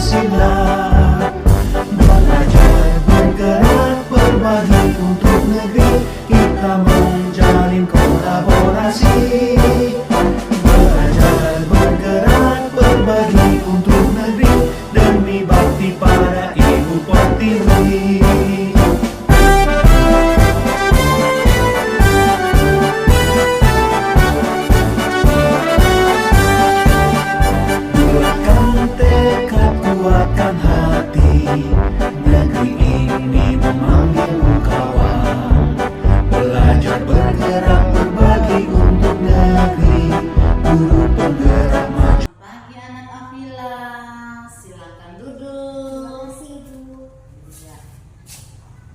Pancasila. Belajar bergerak berbagi untuk negeri, kita menjalin kolaborasi. Belajar bergerak berbagi untuk negeri, demi bakti pada Ibu Pertiwi. Kuatkan hati, negeri ini memanggilmu kawan. Belajar bergerak berbagi untuk negeri, guru penggerak maju. Pagi anak Afila, silakan duduk. Terima kasih Ibu. Ya.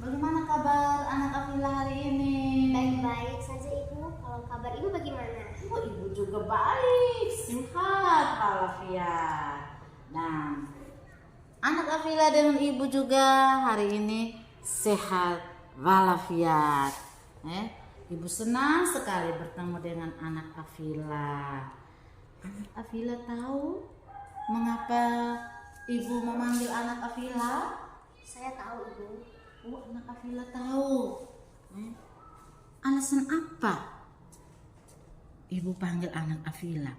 Bagaimana kabar anak Afila hari ini? Baik-baik saja Ibu. Kalau kabar Ibu bagaimana? Oh, ibu juga baik, sehat walafiat. Nah, anak Afila dengan ibu juga hari ini sehat walafiat. Ibu senang sekali bertemu dengan anak Afila. Anak Afila tahu mengapa ibu memanggil anak Afila? Saya tahu Ibu. Oh, anak Afila tahu. Alasan apa ibu panggil anak Afila?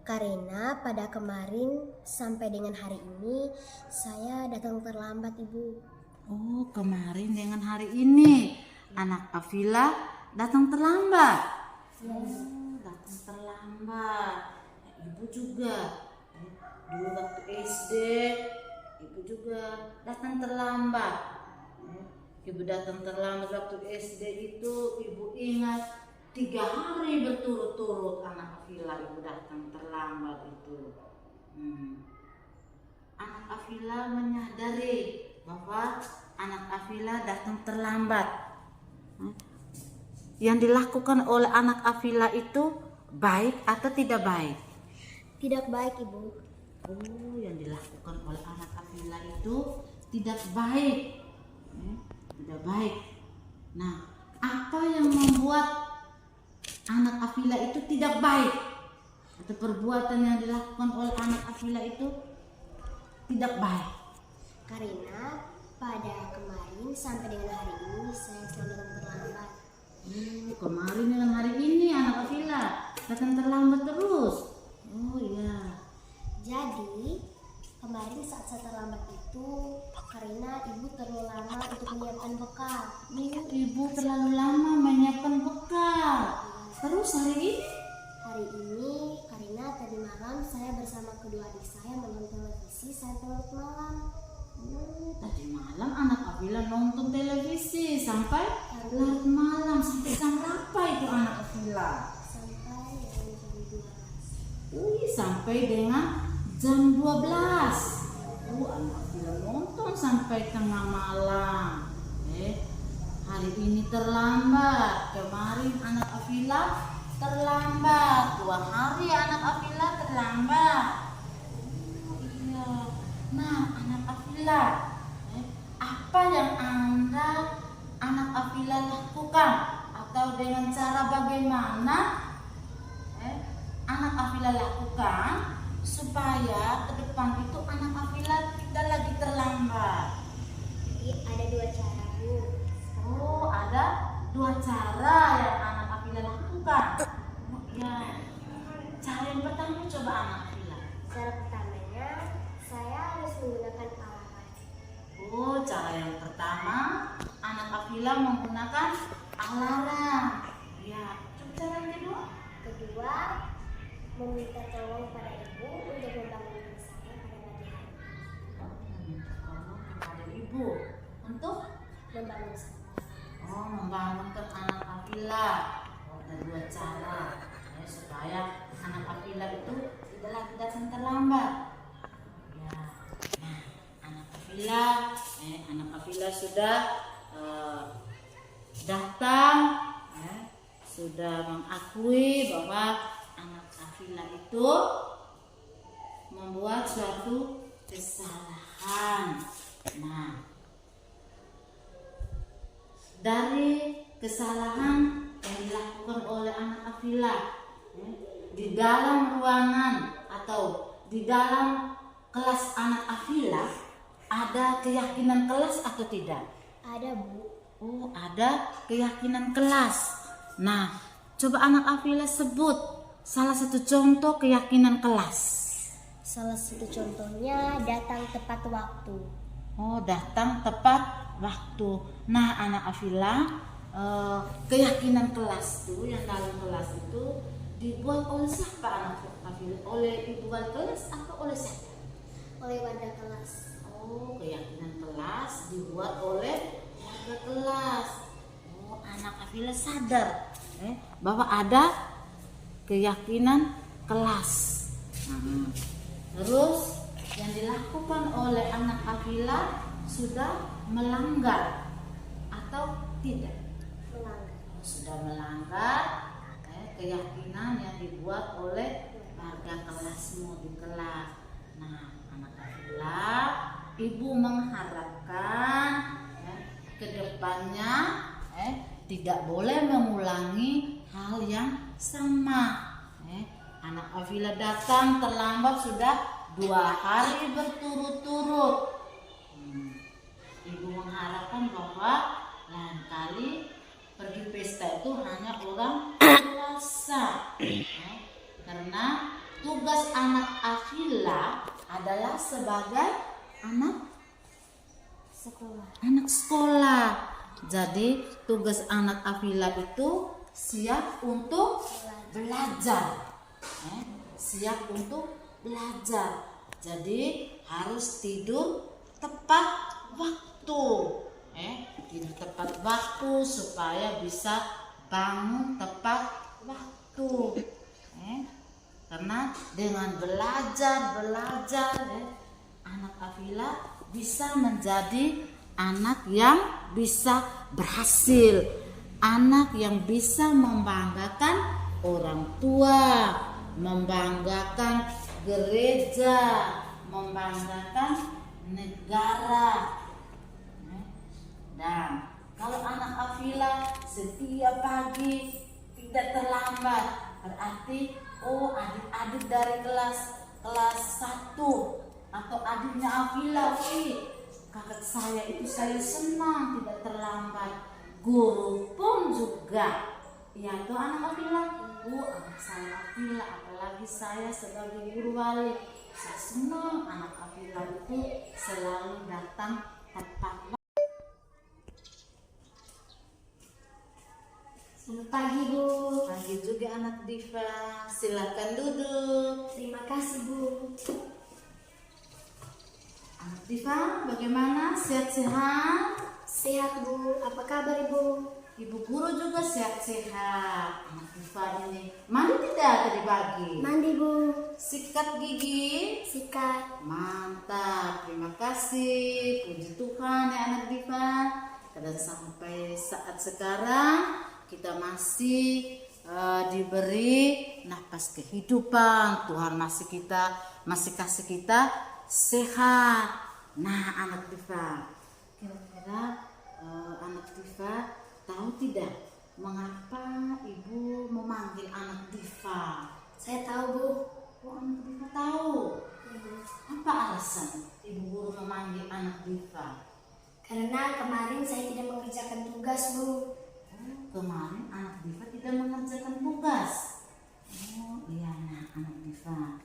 Karena pada kemarin sampai dengan hari ini saya datang terlambat Ibu. Oh, kemarin dengan hari ini anak Afila datang terlambat. Datang terlambat. Ibu juga. Dulu waktu SD, ibu juga datang terlambat. Ibu datang terlambat waktu SD itu, ibu ingat 3 hari berturut-turut anak Afila ibu datang terlambat itu. Anak Afila menyadari bahwa anak Afila datang terlambat. Yang dilakukan oleh anak Afila itu baik atau tidak baik? Tidak baik Ibu. Oh, yang dilakukan oleh anak Afila itu tidak baik. Tidak baik. Nah, apa yang membuat anak Afila itu tidak baik? Atau perbuatan yang dilakukan oleh anak Afila itu tidak baik? Karena pada kemarin sampai dengan hari ini saya selalu datang terlambat. Kemarin dengan hari ini anak Afila datang terlambat terus. Oh iya. Jadi kemarin saat saya terlambat itu karena Ibu terlalu lama untuk menyiapkan bekal. Ibu terlalu lama menyiapkan bekal. Terus hari ini? Hari ini karena tadi malam saya bersama kedua adik saya menonton televisi sampai larut malam. Tadi malam anak Afila nonton televisi sampai larut malam. Sampai jam berapa itu anak Afila? Sampai jam 12. Sampai dengan jam 12. Anak Afila nonton sampai tengah malam. Hari ini terlambat. Kemarin anak Afila terlambat. 2 hari anak Afila terlambat. Iya. Nah, anak Afila, apa yang anak Afila lakukan? Atau dengan cara bagaimana anak Afila lakukan supaya ke depan itu anak Afila tidak lagi terlambat? Jadi ada 2 cara Bu. Oh, ada 2 cara yang anak Afila lakukan. Ya, cara yang pertama coba anak Afila. Cara pertamanya saya harus menggunakan alarm. Oh, cara yang pertama anak Afila menggunakan alarm. Ya, coba cara yang kedua. Kedua, meminta tolong pada Ibu untuk membangunkan saya pada pagi hari. Meminta tolong kepada ibu untuk Membangun saya. membangunkan anak Afila. Ada 2 cara supaya anak Afila itu tidak lagi datang terlambat. Ya, nah, anak Afila sudah datang, sudah mengakui bahwa anak Afila itu membuat suatu kesalahan. Nah, dari kesalahan yang dilakukan oleh anak Afila di dalam ruangan atau di dalam kelas anak Afila ada keyakinan kelas atau tidak? Ada, Bu. Oh, ada keyakinan kelas. Nah, coba anak Afila sebut salah satu contoh keyakinan kelas. Salah satu contohnya datang tepat waktu. Oh, datang tepat waktu. Nah, anak Afila, keyakinan kelas itu, yang dalam kelas itu dibuat oleh siapa anak Afila? Oleh ibu wali kelas atau oleh siapa? Oleh warga kelas. Oh, keyakinan kelas dibuat oleh warga kelas. Oh, anak Afila sadar bahwa ada keyakinan kelas. Nah, terus yang dilakukan oleh anak Afila sudah melanggar atau tidak? Melanggar. Sudah melanggar keyakinan yang dibuat oleh warga kelasmu di kelas. Nah, anak Afila, ibu mengharapkan ke depannya tidak boleh mengulangi hal yang sama. Anak Afila datang terlambat sudah 2 hari berturut-turut. Ibu mengharapkan bahwa lain kali pergi pesta itu hanya orang dewasa. Karena tugas anak Afila adalah sebagai anak sekolah. Jadi tugas anak Afila itu siap untuk belajar. Siap untuk belajar. Jadi harus tidur tepat waktu. Tidur tepat waktu supaya bisa bangun tepat waktu. Karena dengan belajar anak Afila bisa menjadi anak yang bisa berhasil, anak yang bisa membanggakan orang tua, membanggakan gereja, membanggakan negara. Dan kalau anak Afila setiap pagi tidak terlambat, berarti adik-adik dari kelas 1 atau adiknya Afila, kakak saya itu saya senang tidak terlambat. Guru pun juga. Ya itu anak Afila. Anak saya Afila, apalagi saya sebagai guru wali, saya senang anak Afila itu selalu datang tepat waktu. Selamat pagi, Bu. Pagi juga anak Diva. Silakan duduk. Terima kasih, Bu. Anak Diva, bagaimana? Sehat-sehat? Sehat, Bu. Apa kabar, Ibu? Ibu guru juga sehat-sehat. Anak Diva ini mandi tidak tadi pagi? Mandi, Bu. Sikat gigi? Sikat. Mantap, terima kasih. Puji Tuhan ya anak Diva. Dan sampai saat sekarang kita masih diberi nafas kehidupan. Tuhan masih kasih kita sehat. Nah, anak Diva, kira-kira anak Diva tahu tidak mengapa ibu memanggil anak Diva? Saya tahu, Bu. Oh, anak Diva tahu. Apa alasan ibu guru memanggil anak Diva? Karena kemarin saya tidak mengerjakan tugas, Bu. Kemarin anak Diva tidak mengerjakan tugas. Oh iya, nah anak Diva,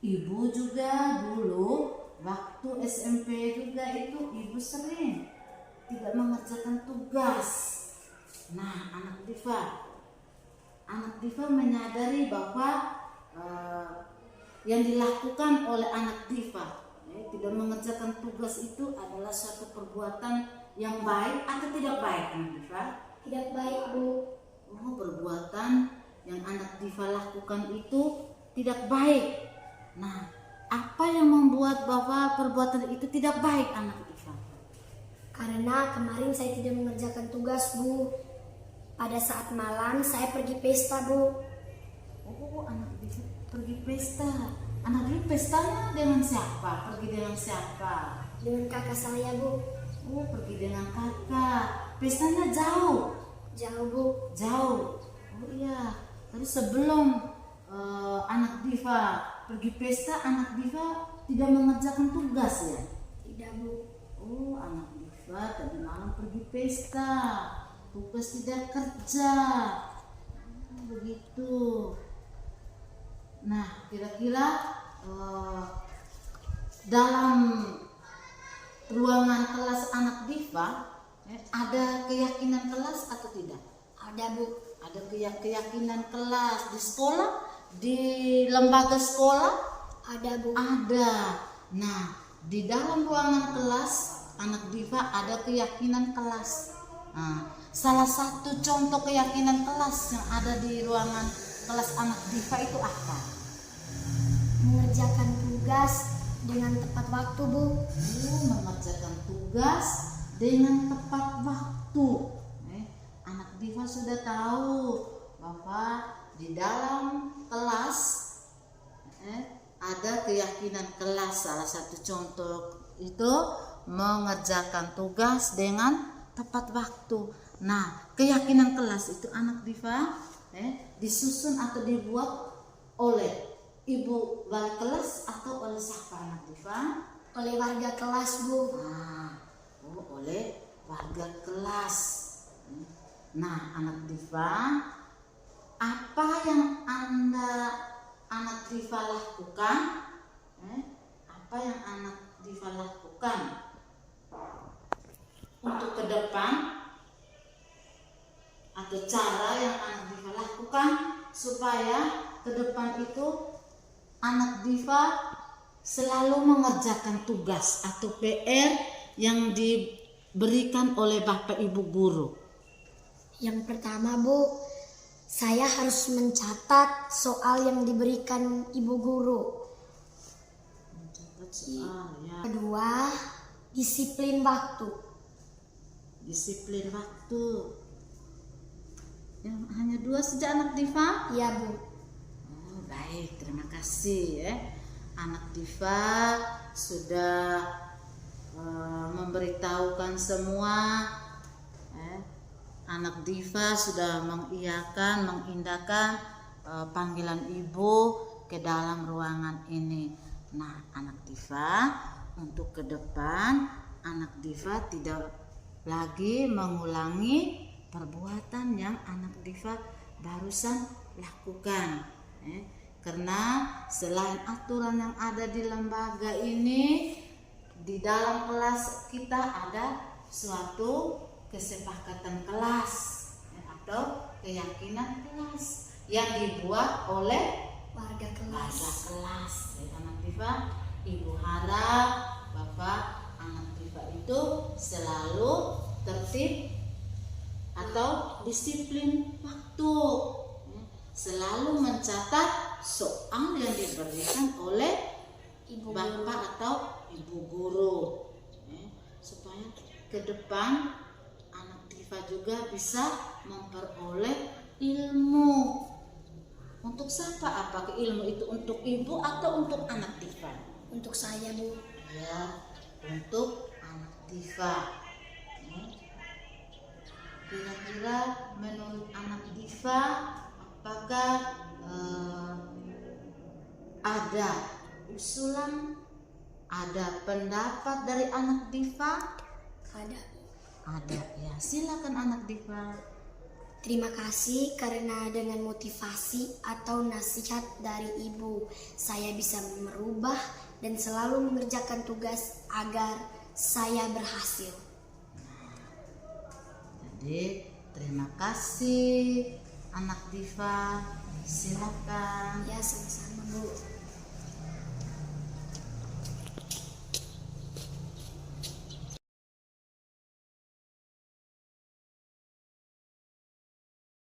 ibu juga dulu waktu SMP juga itu ibu sering tidak mengerjakan tugas. Nah anak Diva menyadari bahwa yang dilakukan oleh anak Diva tidak mengerjakan tugas itu adalah suatu perbuatan yang baik atau tidak baik, anak Diva? Tidak baik, Bu. Oh, perbuatan yang anak Diva lakukan itu tidak baik. Nah, apa yang membuat bahwa perbuatan itu tidak baik, anak Diva? Karena kemarin saya tidak mengerjakan tugas, Bu. Pada saat malam saya pergi pesta, Bu. Oh, anak Diva pergi pesta. Anak Diva pestanya dengan siapa? Pergi dengan siapa? Dengan kakak saya, Bu. Oh, pergi dengan kakak. Pestanya jauh. Jauh, Bu. Jauh. Oh iya. Tapi sebelum anak Diva pergi pesta, anak Diva tidak mengerjakan tugas ya? Tidak, Bu. Oh, anak Diva tadi malam pergi pesta, tugas tidak kerja. Begitu. Nah, kira-kira dalam ruangan kelas anak Diva ada keyakinan kelas atau tidak? Ada, Bu. Ada keyakinan kelas di sekolah, di lembaga sekolah? Ada, Bu. Ada. Nah, di dalam ruangan kelas anak Diva ada keyakinan kelas. Nah, salah satu contoh keyakinan kelas yang ada di ruangan kelas anak Diva itu apa? Mengerjakan tugas dengan tepat waktu, Bu. Mengerjakan tugas dengan tepat waktu. Anak Diva sudah tahu bahwa di dalam kelas ada keyakinan kelas. Salah satu contoh itu mengerjakan tugas dengan tepat waktu. Nah, keyakinan kelas itu anak Diva disusun atau dibuat oleh ibu wali kelas atau oleh siapa anak Diva? Oleh warga kelas, Bu. Oleh warga kelas. Nah, anak Diva, apa yang anak Diva lakukan? Apa yang anak Diva lakukan untuk ke depan, atau cara yang anak Diva lakukan supaya ke depan itu anak Diva selalu mengerjakan tugas atau PR yang diberikan oleh Bapak Ibu guru? Yang pertama, Bu, saya harus mencatat soal yang diberikan Ibu guru. Mencatat soal, ya. Kedua, disiplin waktu. Disiplin waktu. Yang hanya 2 saja anak Diva? Iya, Bu. Baik, terima kasih ya. Anak Diva sudah memberitahukan semua. Anak Diva sudah mengiyakan, mengindahkan panggilan ibu ke dalam ruangan ini. Nah, anak Diva, untuk ke depan anak Diva tidak lagi mengulangi perbuatan yang anak Diva barusan lakukan. Karena selain aturan yang ada di lembaga ini, di dalam kelas kita ada suatu kesepakatan kelas atau keyakinan kelas yang dibuat oleh Warga kelas. Anak Diva, Ibu harap Bapak anak Diva itu selalu tertib atau disiplin waktu, selalu mencatat soal yang diberikan oleh Ibu Bapak atau Ibu guru, supaya ke depan anak Diva juga bisa memperoleh ilmu. Untuk siapa? Apakah ilmu itu untuk ibu atau untuk anak Diva? Untuk saya, Bu. Ya, untuk anak Diva. Kira-kira menurut anak Diva, apakah ada usulan, ada pendapat dari anak Diva? Ada ya, silakan anak Diva. Terima kasih karena dengan motivasi atau nasihat dari Ibu, saya bisa merubah dan selalu mengerjakan tugas agar saya berhasil. Jadi, terima kasih anak Diva. Silakan. Ya, sama-sama, Bu.